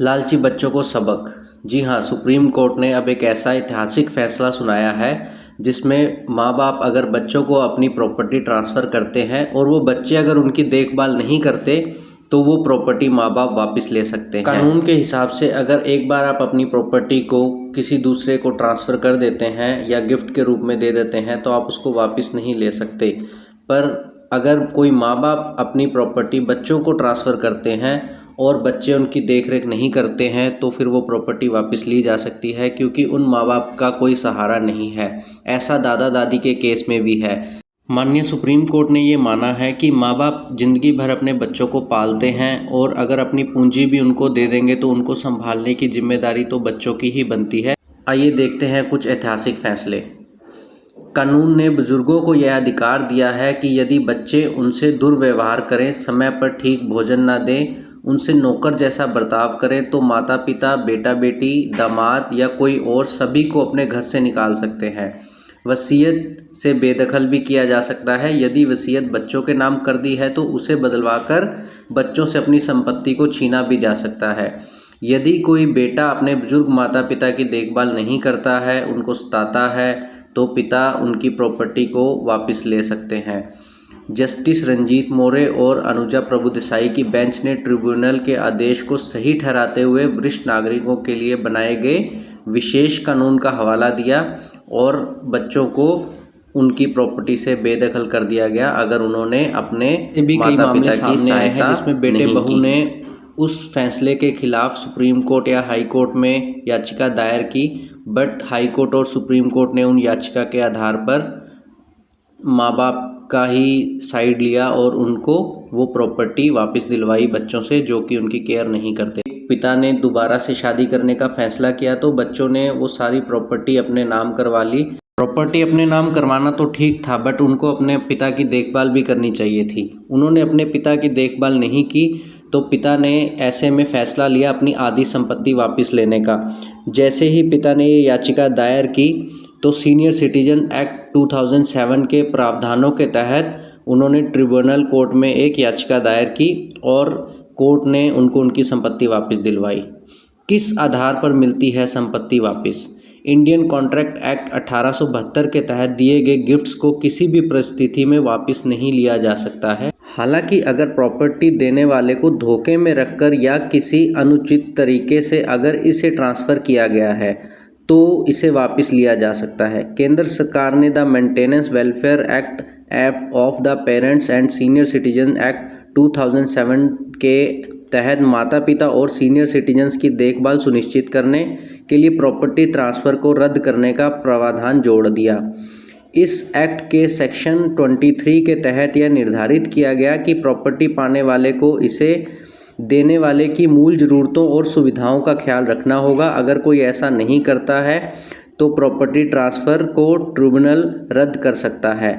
लालची बच्चों को सबक। जी हाँ, सुप्रीम कोर्ट ने अब एक ऐसा ऐतिहासिक फैसला सुनाया है जिसमें माँ बाप अगर बच्चों को अपनी प्रॉपर्टी ट्रांसफ़र करते हैं और वो बच्चे अगर उनकी देखभाल नहीं करते तो वो प्रॉपर्टी माँ बाप वापस ले सकते हैं। कानून के हिसाब से अगर एक बार आप अपनी प्रॉपर्टी को किसी दूसरे को ट्रांसफ़र कर देते हैं या गिफ्ट के रूप में दे देते हैं तो आप उसको वापस नहीं ले सकते। पर अगर कोई माँ बाप अपनी प्रॉपर्टी बच्चों को ट्रांसफ़र करते हैं और बच्चे उनकी देखरेख नहीं करते हैं तो फिर वो प्रॉपर्टी वापस ली जा सकती है, क्योंकि उन माँ बाप का कोई सहारा नहीं है। ऐसा दादा दादी के केस में भी है। माननीय सुप्रीम कोर्ट ने ये माना है कि माँ बाप ज़िंदगी भर अपने बच्चों को पालते हैं और अगर अपनी पूंजी भी उनको दे देंगे तो उनको संभालने की जिम्मेदारी तो बच्चों की ही बनती है। आइए देखते हैं कुछ ऐतिहासिक फैसले। कानून ने बुजुर्गों को यह अधिकार दिया है कि यदि बच्चे उनसे दुर्व्यवहार करें, समय पर ठीक भोजन न दें, उनसे नौकर जैसा बर्ताव करें तो माता पिता, बेटा बेटी, दामाद या कोई और सभी को अपने घर से निकाल सकते हैं। वसीयत से बेदखल भी किया जा सकता है। यदि वसीयत बच्चों के नाम कर दी है तो उसे बदलवाकर बच्चों से अपनी संपत्ति को छीना भी जा सकता है। यदि कोई बेटा अपने बुजुर्ग माता पिता की देखभाल नहीं करता है, उनको सताता है, तो पिता उनकी प्रॉपर्टी को वापस ले सकते हैं। जस्टिस रंजीत मोरे और अनुजा प्रभुदेसाई की बेंच ने ट्रिब्यूनल के आदेश को सही ठहराते हुए वरिष्ठ नागरिकों के लिए बनाए गए विशेष कानून का हवाला दिया और बच्चों को उनकी प्रॉपर्टी से बेदखल कर दिया गया अगर उन्होंने अपने माता पिता की सहायता जिसमें बेटे बहू ने उस फैसले के खिलाफ सुप्रीम कोर्ट या हाई कोर्ट में याचिका दायर की, बट हाई कोर्ट और सुप्रीम कोर्ट ने उन याचिका के आधार पर माँ बाप का ही साइड लिया और उनको वो प्रॉपर्टी वापस दिलवाई बच्चों से जो कि उनकी केयर नहीं करते। पिता ने दोबारा से शादी करने का फैसला किया तो बच्चों ने वो सारी प्रॉपर्टी अपने नाम करवा ली। प्रॉपर्टी अपने नाम करवाना तो ठीक था, बट उनको अपने पिता की देखभाल भी करनी चाहिए थी। उन्होंने अपने पिता की देखभाल नहीं की तो पिता ने ऐसे में फ़ैसला लिया अपनी आधी संपत्ति वापस लेने का। जैसे ही पिता ने ये याचिका दायर की तो सीनियर सिटीजन एक्ट 2007 के प्रावधानों के तहत उन्होंने ट्रिब्यूनल कोर्ट में एक याचिका दायर की और कोर्ट ने उनको उनकी संपत्ति वापस दिलवाई। किस आधार पर मिलती है संपत्ति वापस? इंडियन कॉन्ट्रैक्ट एक्ट 1872 के तहत दिए गए गिफ्ट्स को किसी भी परिस्थिति में वापस नहीं लिया जा सकता है। हालांकि अगर प्रॉपर्टी देने वाले को धोखे में रखकर या किसी अनुचित तरीके से अगर इसे ट्रांसफ़र किया गया है तो इसे वापस लिया जा सकता है। केंद्र सरकार ने the maintenance welfare act F of the parents and senior citizen act 2007 के तहत माता पिता और सीनियर सिटीजन्स की देखभाल सुनिश्चित करने के लिए प्रॉपर्टी ट्रांसफ़र को रद्द करने का प्रावधान जोड़ दिया। इस एक्ट के सेक्शन 23 के तहत यह निर्धारित किया गया कि प्रॉपर्टी पाने वाले को इसे देने वाले की मूल ज़रूरतों और सुविधाओं का ख्याल रखना होगा। अगर कोई ऐसा नहीं करता है तो प्रॉपर्टी ट्रांसफ़र को ट्रिब्यूनल रद्द कर सकता है।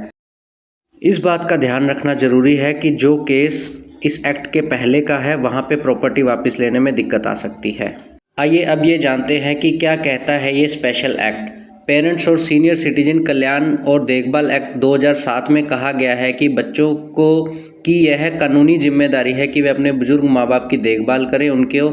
इस बात का ध्यान रखना जरूरी है कि जो केस इस एक्ट के पहले का है वहाँ पे प्रॉपर्टी वापस लेने में दिक्कत आ सकती है। आइए अब ये जानते हैं कि क्या कहता है ये स्पेशल एक्ट। पेरेंट्स और सीनियर सिटीजन कल्याण और देखभाल एक्ट 2007 में कहा गया है कि बच्चों को की यह कानूनी जिम्मेदारी है कि वे अपने बुजुर्ग माँ बाप की देखभाल करें। उनको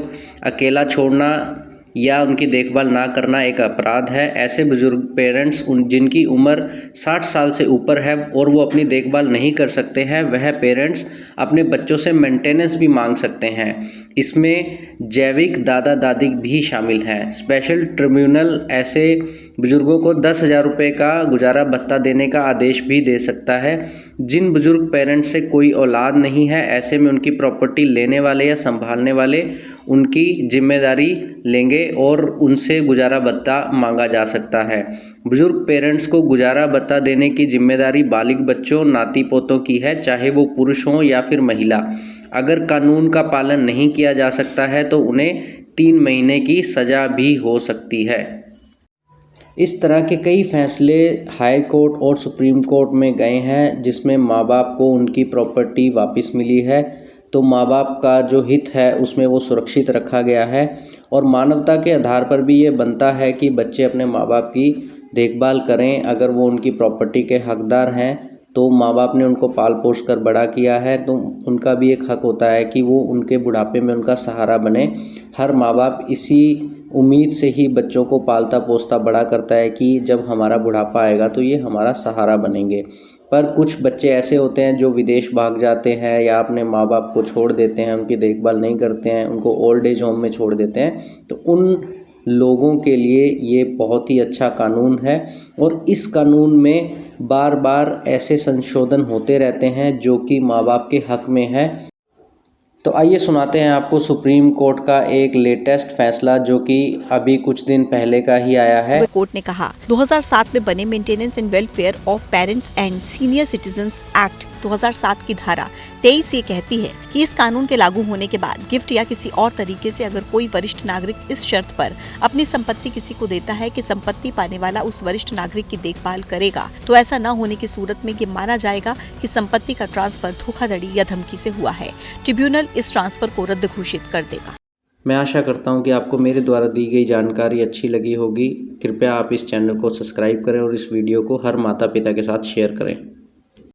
अकेला छोड़ना या उनकी देखभाल ना करना एक अपराध है। ऐसे बुजुर्ग पेरेंट्स जिनकी उम्र 60 साल से ऊपर है और वो अपनी देखभाल नहीं कर सकते हैं, वह पेरेंट्स अपने बच्चों से मेंटेनेंस भी मांग सकते हैं। इसमें जैविक दादा दादी भी शामिल हैं। स्पेशल ट्रिब्यूनल ऐसे बुजुर्गों को 10,000 रुपये का गुजारा भत्ता देने का आदेश भी दे सकता है। जिन बुजुर्ग पेरेंट्स से कोई औलाद नहीं है, ऐसे में उनकी प्रॉपर्टी लेने वाले या संभालने वाले उनकी जिम्मेदारी लेंगे और उनसे गुजारा भत्ता मांगा जा सकता है। बुजुर्ग पेरेंट्स को गुजारा भत्ता देने की जिम्मेदारी बालिग बच्चों, नाती पोतों की है, चाहे वो पुरुष हों या फिर महिला। अगर कानून का पालन नहीं किया जा सकता है तो उन्हें 3 महीने की सज़ा भी हो सकती है। इस तरह के कई फैसले हाई कोर्ट और सुप्रीम कोर्ट में गए हैं जिसमें माँ बाप को उनकी प्रॉपर्टी वापस मिली है। तो माँ बाप का जो हित है उसमें वो सुरक्षित रखा गया है और मानवता के आधार पर भी ये बनता है कि बच्चे अपने माँ बाप की देखभाल करें। अगर वो उनकी प्रॉपर्टी के हकदार हैं तो माँ बाप ने उनको पाल पोस कर बड़ा किया है, तो उनका भी एक हक होता है कि वो उनके बुढ़ापे में उनका सहारा बने। हर माँ बाप इसी उम्मीद से ही बच्चों को पालता पोसता बड़ा करता है कि जब हमारा बुढ़ापा आएगा तो ये हमारा सहारा बनेंगे। पर कुछ बच्चे ऐसे होते हैं जो विदेश भाग जाते हैं या अपने माँ बाप को छोड़ देते हैं, उनकी देखभाल नहीं करते हैं, उनको ओल्ड एज होम में छोड़ देते हैं। तो उन लोगों के लिए ये बहुत ही अच्छा कानून है और इस कानून में बार बार ऐसे संशोधन होते रहते हैं जो कि माँ बाप के हक में है। तो आइए सुनाते हैं आपको सुप्रीम कोर्ट का एक लेटेस्ट फैसला जो कि अभी कुछ दिन पहले का ही आया है। कोर्ट ने कहा 2007 में बने maintenance and welfare of parents and senior citizens act 2007 की धारा 23 ये कहती है कि इस कानून के लागू होने के बाद गिफ्ट या किसी और तरीके से अगर कोई वरिष्ठ नागरिक इस शर्त पर अपनी संपत्ति किसी को देता है कि संपत्ति पाने वाला उस वरिष्ठ नागरिक की देखभाल करेगा, तो ऐसा न होने की सूरत में ये माना जाएगा कि संपत्ति का ट्रांसफर धोखाधड़ी या धमकी से हुआ है। ट्रिब्यूनल इस ट्रांसफर को रद्द घोषित कर देगा। मैं आशा करता हूं कि आपको मेरे द्वारा दी गई जानकारी अच्छी लगी होगी। कृपया आप इस चैनल को सब्सक्राइब करें और इस वीडियो को हर माता पिता के साथ शेयर करें।